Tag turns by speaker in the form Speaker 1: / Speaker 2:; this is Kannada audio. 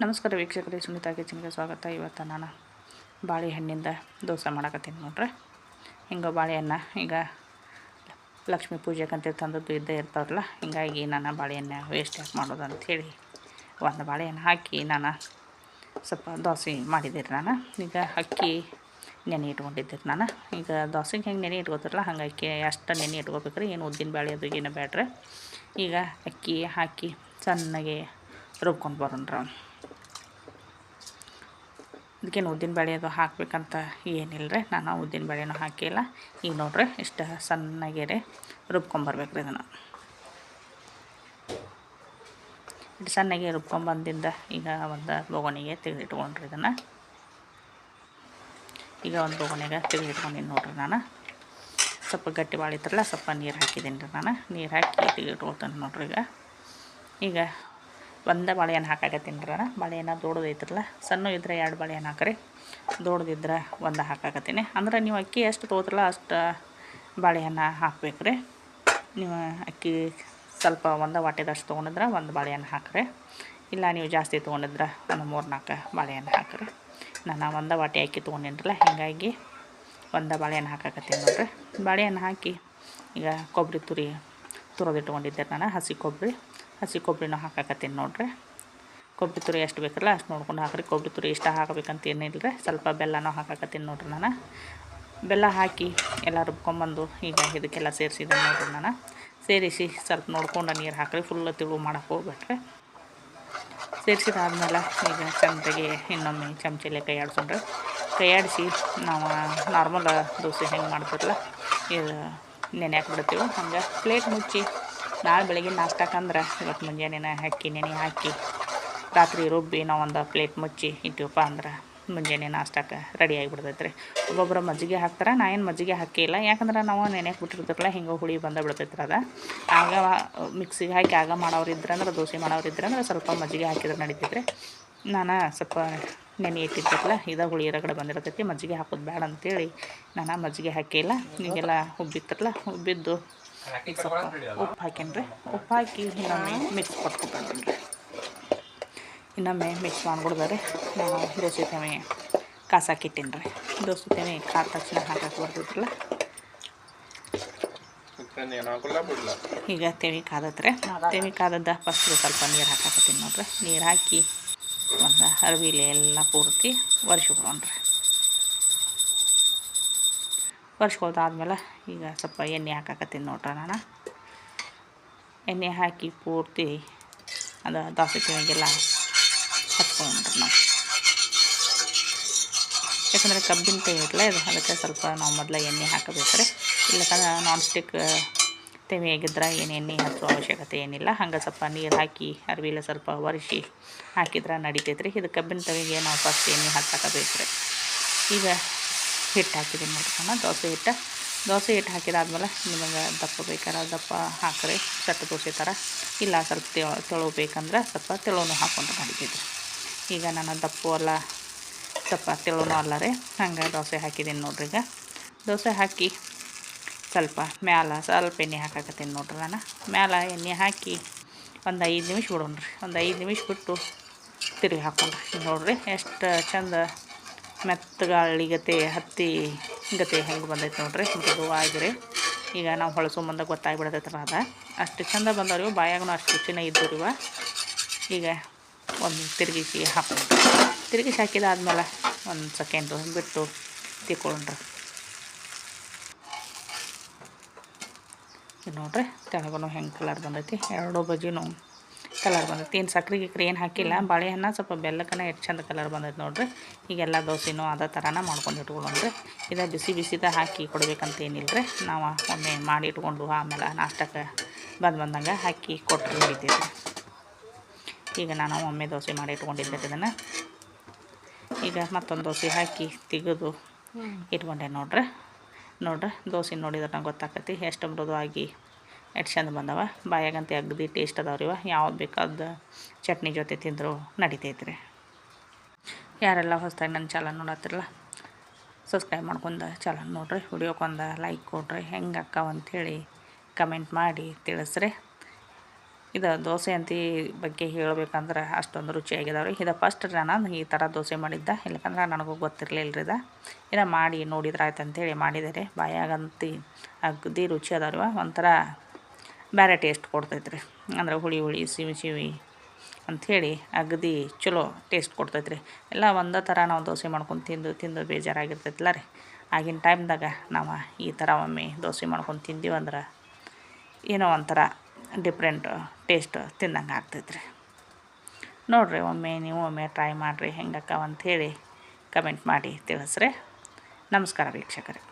Speaker 1: ನಮಸ್ಕಾರ ವೀಕ್ಷಕರೇ, ಸುನೀತಾ ಕಿಚನ್ಗೆ ಸ್ವಾಗತ. ಇವತ್ತು ನಾನು ಬಾಳೆಹಣ್ಣಿಂದ ದೋಸೆ ಮಾಡಕತ್ತೀನಿ ನೋಡ್ರಿ. ಹಿಂಗೆ ಬಾಳೆಹಣ್ಣು ಈಗ ಲಕ್ಷ್ಮೀ ಪೂಜೆಗಂತ ತಂದದ್ದು ಇದ್ದೇ ಇರ್ತಾವ್ರಲ್ಲ, ಹಿಂಗಾಗಿ ನಾನು ಬಾಳೆಹಣ್ಣು ವೇಸ್ಟ್ ಯಾಕೆ ಮಾಡೋದು ಅಂಥೇಳಿ ಒಂದು ಬಾಳೆಹಣ್ಣು ಹಾಕಿ ನಾನು ಸ್ವಲ್ಪ ದೋಸೆ ಮಾಡಿದ್ದೀರಿ. ನಾನು ಈಗ ಅಕ್ಕಿ ನೆನೆ ಇಟ್ಕೊಂಡಿದ್ದೀರಿ. ನಾನು ಈಗ ದೋಸೆಗೆ ಹೆಂಗೆ ನೆನೆ ಇಟ್ಕೋತಾರಲ್ಲ ಹಂಗೆ ಅಕ್ಕಿ ಅಷ್ಟು ನೆನೆ ಇಟ್ಕೋಬೇಕ್ರಿ. ಏನು ಉದ್ದಿನ ಬೇಳೆ ಅದು ಏನು ಬೇಡ್ರಿ. ಈಗ ಅಕ್ಕಿ ಹಾಕಿ ಸಣ್ಣಗೆ ರುಬ್ಕೊಂಡು ಬರೋಣ್ರಿ. ಅದಕ್ಕೇನು ಉದ್ದಿನ ಬೇಳೆ ಅದು ಹಾಕಬೇಕಂತ ಏನಿಲ್ಲ ರೀ. ನಾನು ಉದ್ದಿನ ಬೇಳೆನೂ ಹಾಕಿಲ್ಲ. ಈಗ ನೋಡ್ರಿ ಇಷ್ಟು ಸಣ್ಣಗೆ ರುಬ್ಕೊಂಬರ್ಬೇಕ್ರಿ. ಇದನ್ನು ಇಷ್ಟು ಸಣ್ಣಗೆ ರುಬ್ಕೊಂಬಂದಿಂದ ಈಗ ಒಂದು ಬೊಗಣಿಗೆ ತೆಗೆದಿಟ್ಕೊಂಡ್ರಿ. ಇದನ್ನು ಈಗ ಒಂದು ಬೊಗಣಿಗೆ ತೆಗೆದಿಟ್ಕೊಂಡಿನಿ ನೋಡ್ರಿ. ನಾನು ಸ್ವಲ್ಪ ಗಟ್ಟಿ ಬಾಳಿತ್ರಲ್ಲ, ಸ್ವಲ್ಪ ನೀರು ಹಾಕಿದ್ದೀನಿ ರೀ. ನಾನು ನೀರು ಹಾಕಿ ತೆಗೆದಿಟ್ಕೊಳ್ತೇನೆ ನೋಡ್ರಿ. ಈಗ ಒಂದೇ ಬಾಳೆಹಣ್ಣು ಹಾಕಾಕತ್ತೀನಿ ರೀ. ನಾನು ಬಾಳೆಹಣ್ಣು ದೊಡ್ಡದೈತ್ರಲ್ಲ, ಸಣ್ಣ ಇದ್ದರೆ 2 ಬಾಳೆಹಣ್ಣು ಹಾಕ್ರಿ, ದೊಡ್ಡದಿದ್ರೆ ಒಂದು ಹಾಕಾಕತ್ತೀನಿ. ಅಂದ್ರೆ ನೀವು ಅಕ್ಕಿ ಎಷ್ಟು ತೊಗೋತಿರಲ್ಲ ಅಷ್ಟು ಬಾಳೆಹಣ್ಣು ಹಾಕ್ಬೇಕು ರೀ. ನೀವು ಅಕ್ಕಿ ಸ್ವಲ್ಪ ಒಂದು ವಾಟೆದಷ್ಟು ತೊಗೊಂಡಿದ್ರೆ ಒಂದು ಬಾಳೆಹಣ್ಣು ಹಾಕ್ರಿ. ಇಲ್ಲ ನೀವು ಜಾಸ್ತಿ ತೊಗೊಂಡಿದ್ರೆ ಒಂದು 3-4 ಬಾಳೆಹಣ್ಣು ಹಾಕ್ರಿ. ನಾನು ಒಂದು ವಾಟೆ ಅಕ್ಕಿ ತೊಗೊಂಡಿನ್ರಲ್ಲ, ಹೀಗಾಗಿ ಒಂದು ಬಾಳೆಹಣ್ಣು ಹಾಕಾಕತ್ತೀನಿ ನೋಡ್ರಿ. ಬಾಳೆಹಣ್ಣು ಹಾಕಿ ಈಗ ಕೊಬ್ಬರಿ ತುರಿದಿಟ್ಕೊಂಡಿದ್ದೆ ನಾನು. ಹಸಿ ಕೊಬ್ಬರಿನೂ ಹಾಕಾಕತ್ತೀನಿ ನೋಡ್ರಿ. ಕೊಬ್ಬರಿ ತುರಿ ಎಷ್ಟು ಬೇಕಲ್ಲ ಅಷ್ಟು ನೋಡ್ಕೊಂಡು ಹಾಕ್ರಿ. ಕೊಬ್ಬರಿ ತುರಿ ಇಷ್ಟ ಹಾಕಬೇಕಂತ ಏನಿಲ್ಲ ರೀ. ಸ್ವಲ್ಪ ಬೆಲ್ಲನೂ ಹಾಕಾಕತ್ತೀನಿ ನೋಡ್ರಿ. ನಾನು ಬೆಲ್ಲ ಹಾಕಿ ಎಲ್ಲ ರುಬ್ಕೊಂಬಂದು ಈಗ ಇದಕ್ಕೆಲ್ಲ ಸೇರಿಸಿದ್ದೀನಿ ನೋಡ್ರಿ. ನಾನು ಸೇರಿಸಿ ಸ್ವಲ್ಪ ನೋಡ್ಕೊಂಡು ನೀರು ಹಾಕ್ರಿ. ಫುಲ್ ತಿಳು ಮಾಡೋಕೆ ಹೋಗ್ಬೇಡ್ರಿ. ಸೇರಿಸಿದಾದ್ಮೇಲೆ ಈಗ ಚಮಚಗೆ ಇನ್ನೊಮ್ಮೆ ಚಮಚಲ್ಲೇ ಕೈ ಆಡಿಸಿ ನಾವು ನಾರ್ಮಲ್ ದೋಸೆ ಹೆಂಗೆ ಮಾಡ್ತಿರಲ್ಲ ಇದು ನೆನೆ ಹಾಕ್ಬಿಡ್ತೀವಿ. ಹಂಗೆ ಪ್ಲೇಟ್ ಮುಚ್ಚಿ ನಾಳೆ ಬೆಳಗ್ಗೆ ನಾಷ್ಟಕ್ಕಂದ್ರೆ ಇವತ್ತು ಮುಂಜಾನೆ ಅಕ್ಕಿ ನೆನೆ ಹಾಕಿ ರಾತ್ರಿ ರುಬ್ಬಿ ನಾವು ಒಂದು ಪ್ಲೇಟ್ ಮುಚ್ಚಿ ಇಟ್ಟಿವಪ್ಪ ಅಂದ್ರೆ ಮುಂಜಾನೆ ನಾಷ್ಟಕ್ಕೆ ರೆಡಿ ಆಗಿಬಿಡ್ತೈತೆ ರೀ. ಒಬ್ಬೊಬ್ಬರು ಮಜ್ಜಿಗೆ ಹಾಕ್ತಾರೆ. ನಾ ಏನು ಮಜ್ಜಿಗೆ ಹಾಕಿಲ್ಲ, ಯಾಕಂದ್ರೆ ನಾವು ನೆನೆಗೆ ಬಿಟ್ಟಿರ್ತಿರಲ್ಲ ಹಿಂಗೆ ಹುಳಿ ಬಂದು ಬಿಡ್ತೈತೆ ಅದು. ಆಗ ಮಿಕ್ಸಿಗೆ ಹಾಕಿ ಆಗ ಮಾಡೋರು ಇದ್ರಂದ್ರೆ, ದೋಸೆ ಮಾಡೋರು ಇದ್ರಂದ್ರೆ ಸ್ವಲ್ಪ ಮಜ್ಜಿಗೆ ಹಾಕಿದ್ರೆ ನಡೀತೈತೆ. ನಾನು ಸ್ವಲ್ಪ ನೆನೆ ಇಟ್ಟಿರ್ತಿರಲ್ಲ ಇದು ಹುಳಿ ಹೊರಗಡೆ ಬಂದಿರ್ತೈತಿ, ಮಜ್ಜಿಗೆ ಹಾಕೋದು ಬೇಡ ಅಂತೇಳಿ ನಾನು ಮಜ್ಜಿಗೆ ಹಾಕಿಲ್ಲ. ಈಗೆಲ್ಲ ಉಬ್ಬಿತ್ತರಲ್ಲ, ಉಬ್ಬಿದ್ದು ಸ್ವಲ್ಪ ಉಪ್ಪು ಹಾಕೀನಿ. ಉಪ್ಪು ಹಾಕಿ ಇನ್ನೊಮ್ಮೆ ಮಿಕ್ಸ್ ಕೊಟ್ಕೊಬೇಡ್ರಿ. ಇನ್ನೊಮ್ಮೆ ಮಿಕ್ಸ್ ಮಾಡ್ಬಿಡ್ದಾರೆ. ನಾನು ದೋಸೆ ತವೆ ಕಾಸಾಕಿಟ್ಟೀನಿ ರೀ. ದೋಸೆ ತವೆ ಕಾದ ತಕ್ಷಣ ಹಾಕಕ್ಕೆ ಬರ್ತೈತ್ರಲ್ಲ. ಈಗ ತೆವಿ ಕಾದತ್ರೆ. ತೆವಿ ಕಾದದ್ದು ಫಸ್ಟ್ ಸ್ವಲ್ಪ ನೀರು ಹಾಕಾಕತ್ತೀನಿ ನೋಡ್ರಿ. ನೀರು ಹಾಕಿ ಒಂದು ಅರ್ವಿಲೆ ಎಲ್ಲ ಪೂರ್ತಿ ಒರೆಸ್ಬಿಡೋಣ್ರಿ. ಒರೆಸ್ಕೊಳ್ದಾದ್ಮೇಲೆ ಈಗ ಸ್ವಲ್ಪ ಎಣ್ಣೆ ಹಾಕಾಕತ್ತೀನಿ ನೋಡ್ರಿ. ನಾನು ಎಣ್ಣೆ ಹಾಕಿ ಪೂರ್ತಿ ಅದು ದೋಸೆ ತೆವಿಗೆಲ್ಲ ಹಚ್ಕೊಂಡ್ರಿ ನಾವು. ಯಾಕಂದರೆ ಕಬ್ಬಿನ ತೆವಿ ಇರಲ್ಲ ಇದು, ಅದಕ್ಕೆ ಸ್ವಲ್ಪ ನಾವು ಮೊದಲೇ ಎಣ್ಣೆ ಹಾಕಬೇಕ್ರೆ. ಇಲ್ಲಕಂದ್ರೆ ನಾನ್ ಸ್ಟಿಕ್ ತೆವಿ ಆಗಿದ್ರೆ ಏನು ಎಣ್ಣೆ ಹಚ್ಚೋ ಅವಶ್ಯಕತೆ ಏನಿಲ್ಲ. ಹಂಗೆ ಸ್ವಲ್ಪ ನೀರು ಹಾಕಿ ಅರ್ವಿಲೆ ಸ್ವಲ್ಪ ಒರೆಸಿ ಹಾಕಿದ್ರೆ ನಡಿತೈತ್ರಿ. ಇದು ಕಬ್ಬಿನ ತೆವಿಗೆ ನಾವು ಫಸ್ಟ್ ಎಣ್ಣೆ ಹಚ್ಚಾಕಬೇಕ್ರಿ. ಈಗ ಹಿಟ್ಟು ಹಾಕಿದ್ದೀನಿ ನೋಡ್ರಿ. ನಾನು ದೋಸೆ ಹಿಟ್ಟು ಹಾಕಿದಾದ್ಮೇಲೆ ನಿಮಗೆ ದಪ್ಪ ಬೇಕಾದ್ರೆ ದಪ್ಪ ಹಾಕ್ರಿ, ಸಟ್ಟು ದೋಸೆ ಥರ. ಇಲ್ಲ ಸ್ವಲ್ಪ ತೆಳು ಬೇಕಂದ್ರೆ ಸ್ವಲ್ಪ ತೆಳುನೂ ಹಾಕ್ಕೊಂಡು ನಡಿತೈತಿ. ಈಗ ನಾನು ದಪ್ಪು ಅಲ್ಲ ಸ್ವಲ್ಪ ತೆಳುನೂ ಅಲ್ಲ ರೀ, ಹಂಗೆ ದೋಸೆ ಹಾಕಿದ್ದೀನಿ ನೋಡ್ರಿ. ಈಗ ದೋಸೆ ಹಾಕಿ ಸ್ವಲ್ಪ ಸ್ವಲ್ಪ ಎಣ್ಣೆ ಹಾಕಾಕತ್ತೀನಿ ನೋಡ್ರಿ. ನಾನು ಮ್ಯಾಲೆ ಎಣ್ಣೆ ಹಾಕಿ ಒಂದು 5 ನಿಮಿಷ ಬಿಡೋಣ್ರಿ. ಒಂದು 5 ನಿಮಿಷ ಬಿಟ್ಟು ತಿರುಗಿ ಹಾಕ್ಕೊಂಡ್ರಿ. ನೋಡಿರಿ ಎಷ್ಟು ಚಂದ ಮೆತ್ತಗಾಳಿಗತೆ ಹತ್ತಿ ಗತೆ ಹೆಂಗೆ ಬಂದೈತೆ ನೋಡ್ರಿ. ಮೃದುವಾಗಿರಿ. ಈಗ ನಾವು ಹೊಳಸೋ ಗೊತ್ತಾಗ್ಬಿಡ್ತೈತಲ್ಲ ಅದು. ಅಷ್ಟು ಚಂದ ಬಂದವ್ರಿವ, ಬಾಯಾಗೂ ಅಷ್ಟು ರುಚಿನ ಇದ್ದವ್ರಿವ. ಈಗ ಒಂದು ತಿರುಗಿಸಿ ಹಾಕ್ಕೊಂಡ್ರಿ. ತಿರುಗಿಸಿ ಹಾಕಿದಾದ್ಮೇಲೆ ಒಂದು ಸೆಕೆಂಡು ಬಿಟ್ಟು ತಿಕ್ಕೊಳ್ಳ್ರಿ. ನೋಡ್ರಿ ತೆಳಗೂ ಹೆಂಗೆ ಕಲರ್ ಬಂದೈತಿ. 2 ಬಜಿನೂ ಕಲರ್ ಬಂದೈತಿ. ಏನು ಸಕ್ರೆ ಗಿಕ್ರೆ ಏನು ಹಾಕಿಲ್ಲ. ಬಾಳೆಹಣ್ಣು ಸ್ವಲ್ಪ ಬೆಲ್ಲಕ್ಕನ ಎಷ್ಟು ಚಂದ ಕಲರ್ ಬಂದೈತೆ ನೋಡ್ರಿ. ಈಗೆಲ್ಲ ದೋಸೆನೂ ಅದೇ ಥರನ ಮಾಡ್ಕೊಂಡು ಇಟ್ಕೊಳ್ಳೋಣ್ರಿ. ಇದು ಬಿಸಿದ ಹಾಕಿ ಕೊಡ್ಬೇಕಂತ ಏನಿಲ್ಲ ರೀ. ನಾವು ಒಮ್ಮೆ ಮಾಡಿ ಇಟ್ಕೊಂಡು ಆಮೇಲೆ ನಾಷ್ಟಕ್ಕೆ ಬಂದಂಗೆ ಹಾಕಿ ಕೊಟ್ಟರೆ ನಡೀತೈತಿ. ಈಗ ನಾನು ಒಮ್ಮೆ ದೋಸೆ ಮಾಡಿ ಇಟ್ಕೊಂಡಿದ್ದೆ ಇದನ್ನು. ಈಗ ಮತ್ತೊಂದು ದೋಸೆ ಹಾಕಿ ತೆಗೆದು ಇಟ್ಕೊಂಡೆ ನೋಡ್ರಿ. ದೋಸೆ ನೋಡಿದ್ರೆ ನಂಗೆ ಗೊತ್ತಾಕತಿ ಎಷ್ಟು ಮೃದುವಾಗಿ ಎಷ್ಟು ಚಂದ ಬಂದವ. ಬಾಯಾಗಂತ ಅಗದಿ ಟೇಸ್ಟ್ ಅದಾವ್ರಿವ. ಯಾವ್ದು ಬೇಕಾದ ಚಟ್ನಿ ಜೊತೆ ತಿಂದರೂ ನಡಿತೈತ್ರಿ. ಯಾರೆಲ್ಲ ಹೊಸದಾಗಿ ನನ್ನ ಚಾನಲ್ ನೋಡತ್ತಿರಲ್ಲ ಸಬ್ಸ್ಕ್ರೈಬ್ ಮಾಡ್ಕೊಂಡು ಚಾನಲ್ ನೋಡ್ರಿ. ವಿಡಿಯೋಕ್ಕೊಂದು ಲೈಕ್ ಕೊಡ್ರಿ. ಹೆಂಗೆ ಅಕ್ಕಾವ ಅಂಥೇಳಿ ಕಮೆಂಟ್ ಮಾಡಿ ತಿಳಿಸ್ರಿ. ಇದು ದೋಸೆ ಅಂತಿ ಬಗ್ಗೆ ಹೇಳಬೇಕಂದ್ರೆ ಅಷ್ಟೊಂದು ರುಚಿಯಾಗಿದಾವೆ ರೀ. ಇದು ಫಸ್ಟ್ ನಾನು ಈ ಥರ ದೋಸೆ ಮಾಡಿದ್ದೆ, ಇಲ್ಲಕಂದ್ರೆ ನನಗೂ ಗೊತ್ತಿರಲಿಲ್ಲ ರೀ ಇದು ಮಾಡಿ ನೋಡಿದ್ರೆ ಆಯ್ತು ಅಂತೇಳಿ ಮಾಡಿದೆ ರೀ. ಬಾಯಾಗಂತಿ ಅಗದಿ ರುಚಿ ಅದಾವ ರೀ, ಒಂಥರ ಬೇರೆ ಟೇಸ್ಟ್ ಕೊಡ್ತೈತೆ ರೀ. ಅಂದ್ರೆ ಹುಳಿ ಹುಳಿ ಸಿಹಿ ಸಿಹಿ ಅಂಥೇಳಿ ಅಗದಿ ಚಲೋ ಟೇಸ್ಟ್ ಕೊಡ್ತೈತೆ ರೀ. ಎಲ್ಲ ಒಂದೇ ಥರ ನಾವು ದೋಸೆ ಮಾಡ್ಕೊಂಡು ತಿಂದು ತಿಂದು ಬೇಜಾರಾಗಿರ್ತೈತಲ್ಲ ರೀ. ಆಗಿನ ಟೈಮ್ದಾಗ ನಾವು ಈ ಥರ ಒಮ್ಮೆ ದೋಸೆ ಮಾಡ್ಕೊಂಡು ತಿಂದೀವಂದ್ರೆ ಏನೋ ಒಂಥರ ಡಿಫ್ರೆಂಟ್ ಟೇಸ್ಟ್ ತಿಂದಂಗೆ ಆಗ್ತೈತ್ರಿ. ನೋಡಿರಿ ಒಮ್ಮೆ ನೀವು ಒಮ್ಮೆ ಟ್ರೈ ಮಾಡಿರಿ ಹೆಂಗಕ್ಕ ಅಂಥೇಳಿ ಕಮೆಂಟ್ ಮಾಡಿ ತಿಳಿಸ್ರಿ. ನಮಸ್ಕಾರ ವೀಕ್ಷಕರೇ.